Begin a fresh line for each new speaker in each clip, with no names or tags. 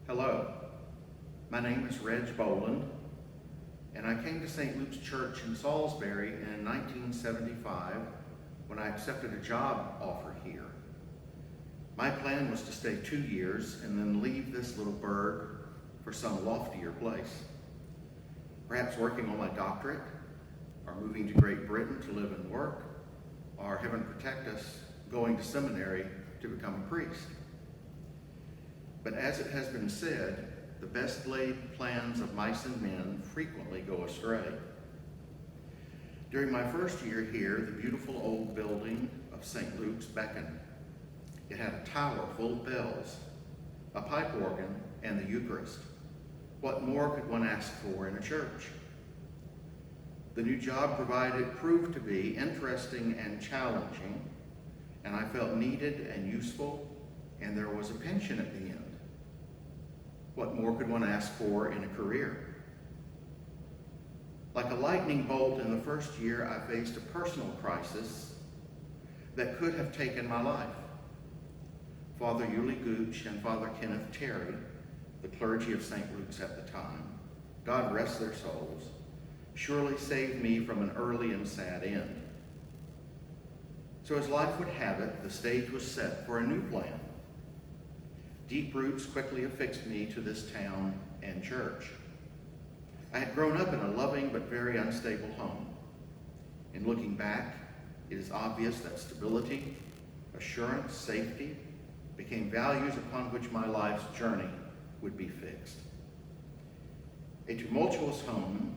Hello, my name is Reg Boland, and I came to St. Luke's Church in Salisbury in 1975 when I accepted a job offer here. My plan was to stay 2 years and then leave this little burg for some loftier place. Perhaps working on my doctorate, or moving to Great Britain to live and work, or heaven protect us, going to seminary to become a priest. But as it has been said, the best laid plans of mice and men frequently go astray. During my first year here, the beautiful old building of St. Luke's beckoned. It had a tower full of bells, a pipe organ, and the Eucharist. What more could one ask for in a church? The new job proved to be interesting and challenging, and I felt needed and useful, and there was a pension at the end. What more could one ask for in a career? Like a lightning bolt in the first year, I faced a personal crisis that could have taken my life. Father Yuli Gooch and Father Kenneth Terry, the clergy of St. Luke's at the time, God rest their souls, surely saved me from an early and sad end. So as life would have it, the stage was set for a new plan. Deep roots quickly affixed me to this town and church. I had grown up in a loving but very unstable home. In looking back, it is obvious that stability, assurance, safety became values upon which my life's journey would be fixed. A tumultuous home,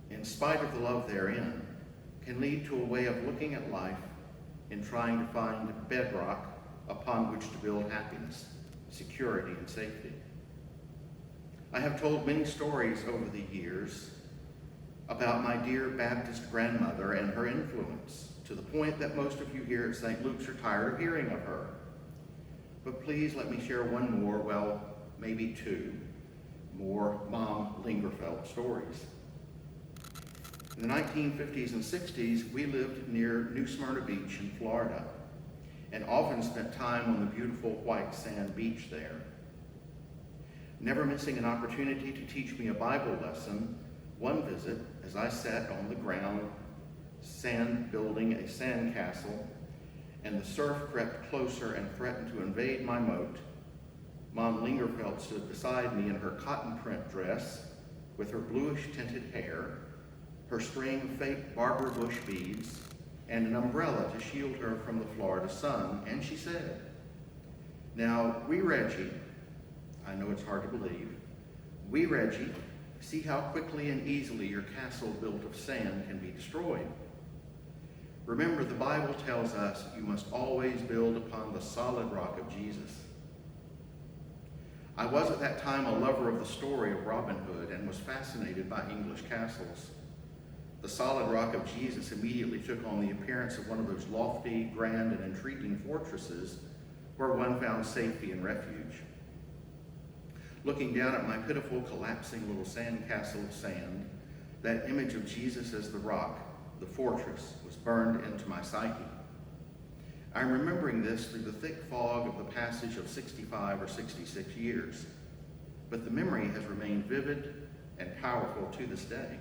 in spite of the love therein, can lead to a way of looking at life in trying to find bedrock upon which to build happiness, security, and safety. I have told many stories over the years about my dear Baptist grandmother and her influence, to the point that most of you here at St. Luke's are tired of hearing of her. But please let me share one more, well, maybe two more Mom Lingerfeld stories. In the 1950s and 60s, we lived near New Smyrna Beach in Florida, and often spent time on the beautiful white sand beach there. Never missing an opportunity to teach me a Bible lesson, one visit, as I sat on the ground, sand building a sand castle, and the surf crept closer and threatened to invade my moat, Mom Lingerfeld stood beside me in her cotton print dress, with her bluish tinted hair, her string of fake Barbara Bush beads, and an umbrella to shield her from the Florida sun, and she said, "Now, wee Reggie," I know it's hard to believe, "wee Reggie, see how quickly and easily your castle built of sand can be destroyed. Remember, the Bible tells us you must always build upon the solid rock of Jesus." I was at that time a lover of the story of Robin Hood and was fascinated by English castles. The solid rock of Jesus immediately took on the appearance of one of those lofty, grand, and intriguing fortresses where one found safety and refuge. Looking down at my pitiful, collapsing little sand castle of sand, that image of Jesus as the rock, the fortress, was burned into my psyche. I'm remembering this through the thick fog of the passage of 65 or 66 years, but the memory has remained vivid and powerful to this day.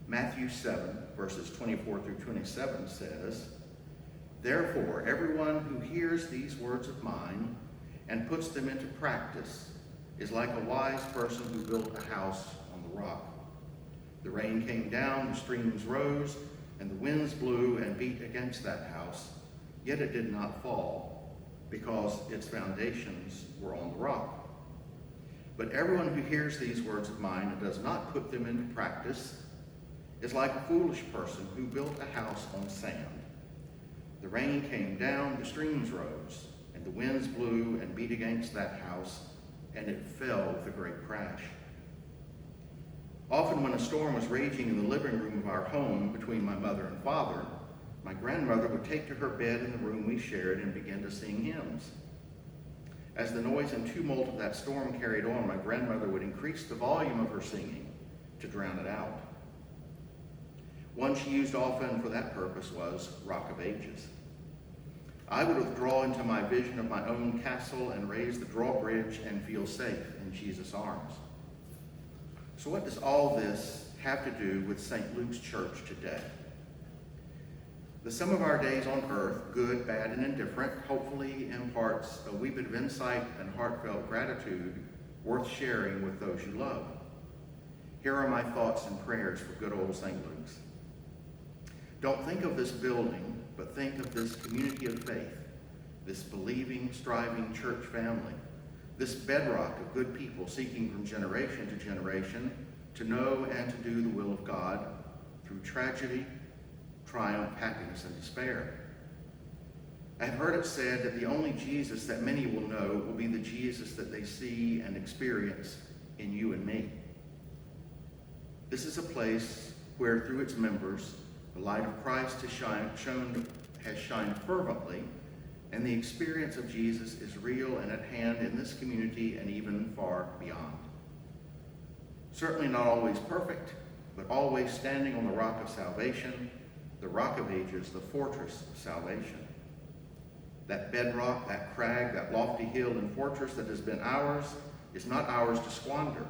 Matthew 7, verses 24 through 27 says, "Therefore, everyone who hears these words of mine and puts them into practice is like a wise person who built a house on the rock. The rain came down, the streams rose, and the winds blew and beat against that house, yet it did not fall, because its foundations were on the rock. But everyone who hears these words of mine and does not put them into practice is like a foolish person who built a house on sand. The rain came down, the streams rose, and the winds blew and beat against that house, and it fell with a great crash." Often when a storm was raging in the living room of our home between my mother and father, my grandmother would take to her bed in the room we shared and begin to sing hymns. As the noise and tumult of that storm carried on, my grandmother would increase the volume of her singing to drown it out. One she used often for that purpose was Rock of Ages. I would withdraw into my vision of my own castle and raise the drawbridge and feel safe in Jesus' arms. So what does all this have to do with St. Luke's Church today? The sum of our days on earth, good, bad, and indifferent, hopefully imparts a wee bit of insight and heartfelt gratitude worth sharing with those you love. Here are my thoughts and prayers for good old St. Luke's. Don't think of this building, but think of this community of faith, this believing, striving church family, this bedrock of good people seeking from generation to generation to know and to do the will of God through tragedy, triumph, happiness, and despair. I have heard it said that the only Jesus that many will know will be the Jesus that they see and experience in you and me. This is a place where, through its members, the light of Christ has shined fervently, and the experience of Jesus is real and at hand in this community and even far beyond. Certainly not always perfect, but always standing on the rock of salvation, the rock of ages, the fortress of salvation. That bedrock, that crag, that lofty hill and fortress that has been ours is not ours to squander.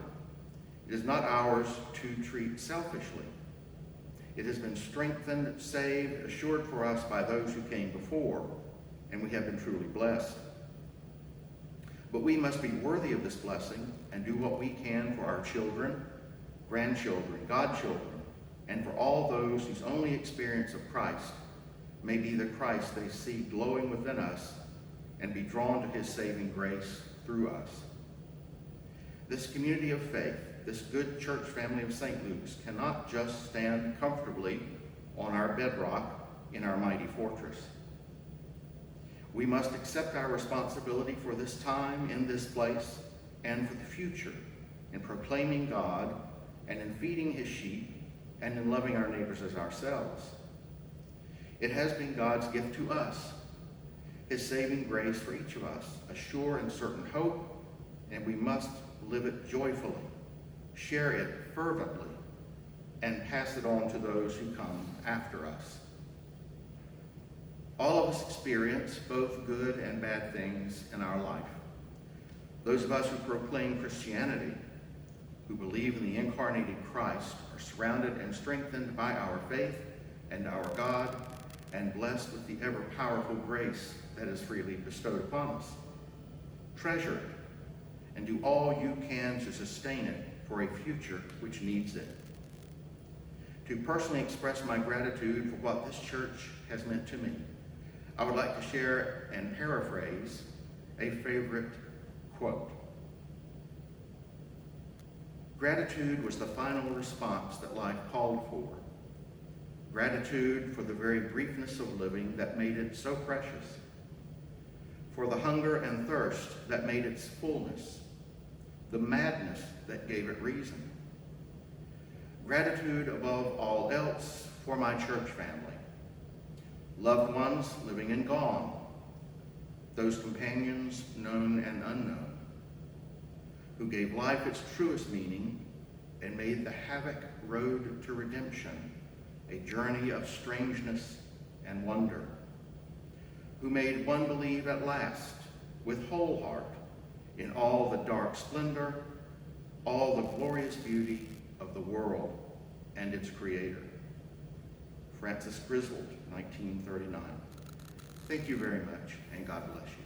It is not ours to treat selfishly. It has been strengthened, saved, assured for us by those who came before, and we have been truly blessed. But we must be worthy of this blessing and do what we can for our children, grandchildren, godchildren, and for all those whose only experience of Christ may be the Christ they see glowing within us and be drawn to his saving grace through us. This community of faith, this good church family of St. Luke's, cannot just stand comfortably on our bedrock in our mighty fortress. We must accept our responsibility for this time in this place and for the future in proclaiming God and in feeding his sheep and in loving our neighbors as ourselves. It has been God's gift to us, his saving grace for each of us, a sure and certain hope, and we must live it joyfully, share it fervently, and pass it on to those who come after us. All of us experience both good and bad things in our life. Those of us who proclaim Christianity, who believe in the incarnated Christ, are surrounded and strengthened by our faith and our God, and blessed with the ever-powerful grace that is freely bestowed upon us. Treasure it, and do all you can to sustain it for a future which needs it. To personally express my gratitude for what this church has meant to me, I would like to share and paraphrase a favorite quote. Gratitude was the final response that life called for. Gratitude for the very briefness of living that made it so precious, for the hunger and thirst that made its fullness, the madness that gave it reason. Gratitude above all else for my church family, loved ones living and gone, those companions known and unknown, who gave life its truest meaning and made the havoc road to redemption a journey of strangeness and wonder, who made one believe at last with whole heart in all the dark splendor, all the glorious beauty of the world and its creator. Francis Griswold, 1939. Thank you very much, and God bless you.